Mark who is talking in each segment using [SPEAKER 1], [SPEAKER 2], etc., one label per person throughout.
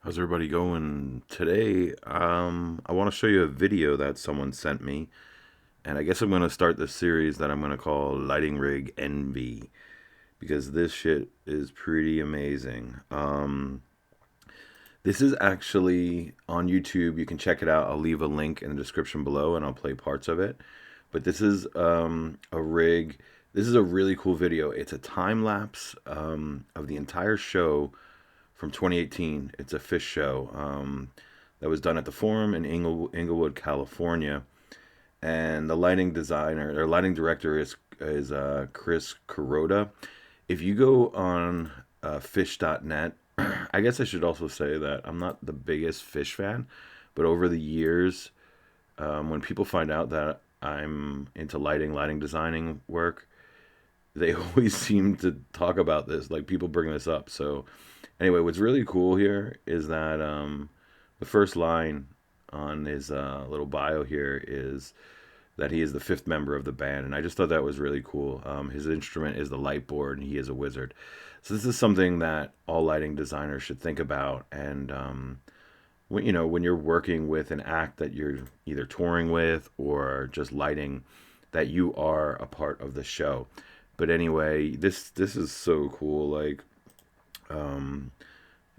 [SPEAKER 1] How's everybody going today? I want to show you a video that someone sent me, and I guess I'm going to start this series that I'm going to call Lighting Rig Envy because this shit is pretty amazing. This is actually on YouTube. You can check it out. I'll leave a link in the description below, and I'll play parts of it. But this is a rig. This is a really cool video. It's a time lapse of the entire show from 2018. It's a Phish show that was done at the Forum in Inglewood, California. And the lighting designer or lighting director is Chris Kuroda. If you go on Phish.net, I guess I should also say that I'm not the biggest Phish fan, but over the years, when people find out that I'm into lighting designing work, they always seem to talk about this. Like people bring this up. So anyway, what's really cool here is that the first line on his little bio here is that he is the fifth member of the band, and I just thought that was really cool. His instrument is the light board, and he is a wizard. So this is something that all lighting designers should think about. And when you're working with an act that you're either touring with or just lighting, that you are a part of the show. But anyway, this is so cool. Like, um,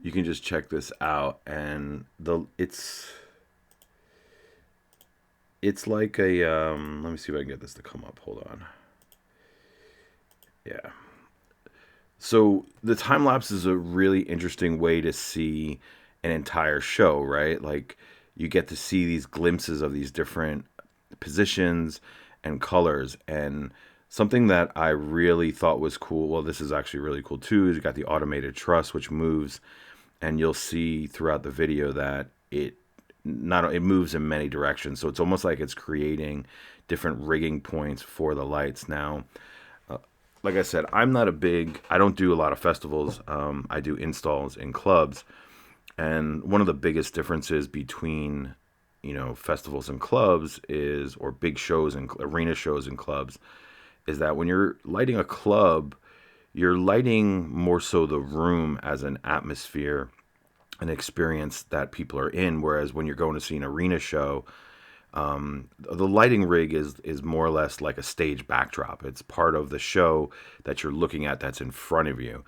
[SPEAKER 1] you can just check this out, and it's like a let me see if I can get this to come up. Hold on. Yeah. So the time lapse is a really interesting way to see an entire show, right? Like you get to see these glimpses of these different positions and colors. And something that I really thought was cool, well, this is actually really cool too, is you got the automated truss which moves, and you'll see throughout the video that it moves in many directions. So it's almost like it's creating different rigging points for the lights. Now, like I said, I don't do a lot of festivals. I do installs in clubs. And one of the biggest differences between, festivals and clubs or big shows and arena shows and clubs is that when you're lighting a club, you're lighting more so the room as an atmosphere, an experience that people are in. Whereas when you're going to see an arena show, the lighting rig is more or less like a stage backdrop. It's part of the show that you're looking at that's in front of you.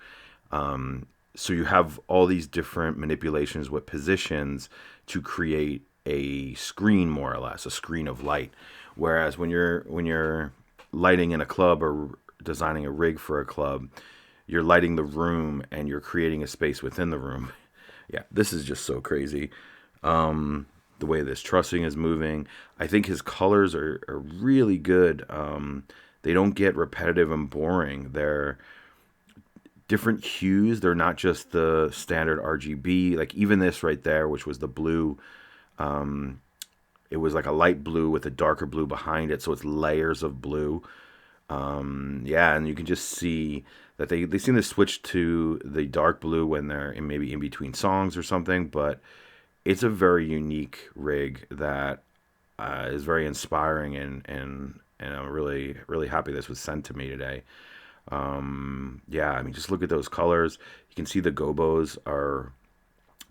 [SPEAKER 1] So you have all these different manipulations with positions to create a screen, more or less, a screen of light. Whereas when you're lighting in a club or designing a rig for a club, you're lighting the room and you're creating a space within the room. Yeah, this is just so crazy. The way this trussing is moving. I think his colors are really good. They don't get repetitive and boring. They're different hues. They're not just the standard RGB. Like even this right there, which was the blue, it was like a light blue with a darker blue behind it. So it's layers of blue. Yeah, and you can just see that they seem to switch to the dark blue when they're maybe in between songs or something. But it's a very unique rig that is very inspiring, and I'm really happy this was sent to me today. Yeah, I mean, just look at those colors. You can see the gobos are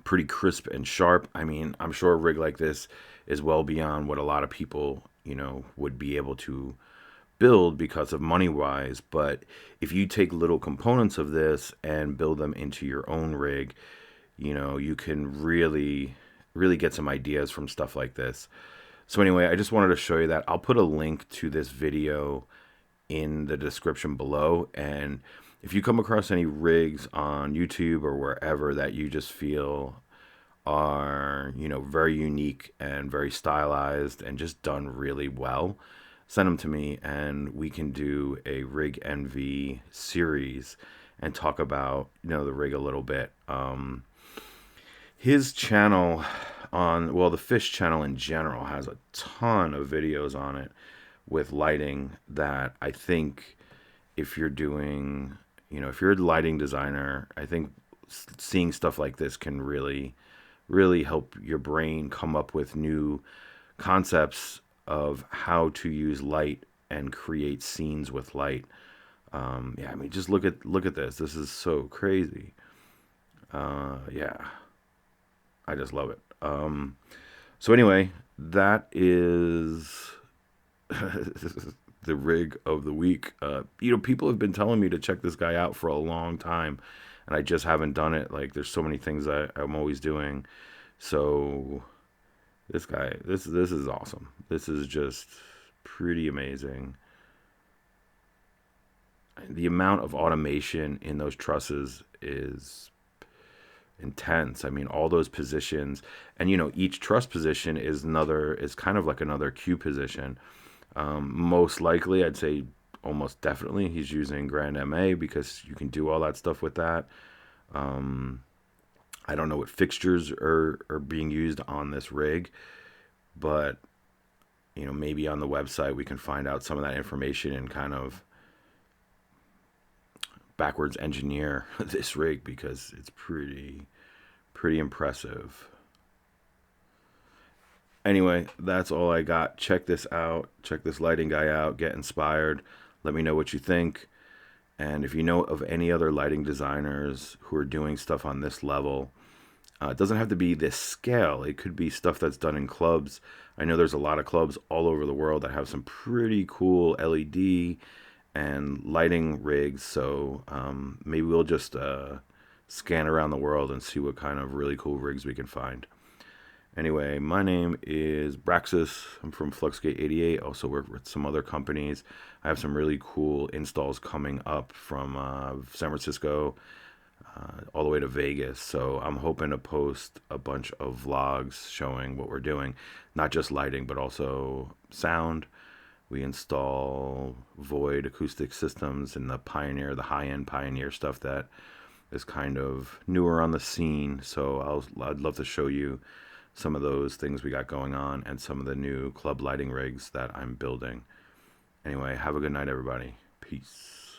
[SPEAKER 1] pretty crisp and sharp. I mean, I'm sure a rig like this is well beyond what a lot of people, would be able to build because of money wise. But if you take little components of this and build them into your own rig, you can really get some ideas from stuff like this. So anyway, I just wanted to show you that. I'll put a link to this video in the description below. And if you come across any rigs on YouTube or wherever that you just feel are, very unique and very stylized and just done really well, send them to me and we can do a rig envy series and talk about, the rig a little bit. His channel the Phish channel in general has a ton of videos on it with lighting that I think if you're doing, if you're a lighting designer, I think seeing stuff like this can really help your brain come up with new concepts of how to use light and create scenes with light. Yeah, I mean, just look at this. This is so crazy. Yeah. I just love it. So anyway, that is the rig of the week. People have been telling me to check this guy out for a long time, and I just haven't done it. Like, there's so many things I'm always doing. So this guy, this is awesome. This is just pretty amazing. The amount of automation in those trusses is intense. I mean, all those positions, and each truss position is kind of like another cue position. Most likely, I'd say almost definitely he's using Grand MA because you can do all that stuff with that. Um, I don't know what fixtures are being used on this rig, but maybe on the website we can find out some of that information and kind of backwards engineer this rig because it's pretty impressive. Anyway, that's all I got. Check this out. Check this lighting guy out. Get inspired. Let me know what you think. And if you know of any other lighting designers who are doing stuff on this level, it doesn't have to be this scale. It could be stuff that's done in clubs. I know there's a lot of clubs all over the world that have some pretty cool LED and lighting rigs. So maybe we'll just scan around the world and see what kind of really cool rigs we can find. Anyway, my name is Braxis. I'm from Fluxgate 88. Also work with some other companies. I have some really cool installs coming up from San Francisco all the way to Vegas. So I'm hoping to post a bunch of vlogs showing what we're doing, not just lighting, but also sound. We install Void acoustic systems and the high-end Pioneer stuff that is kind of newer on the scene. So I'd love to show you some of those things we got going on and some of the new club lighting rigs that I'm building. Anyway, have a good night, everybody. Peace.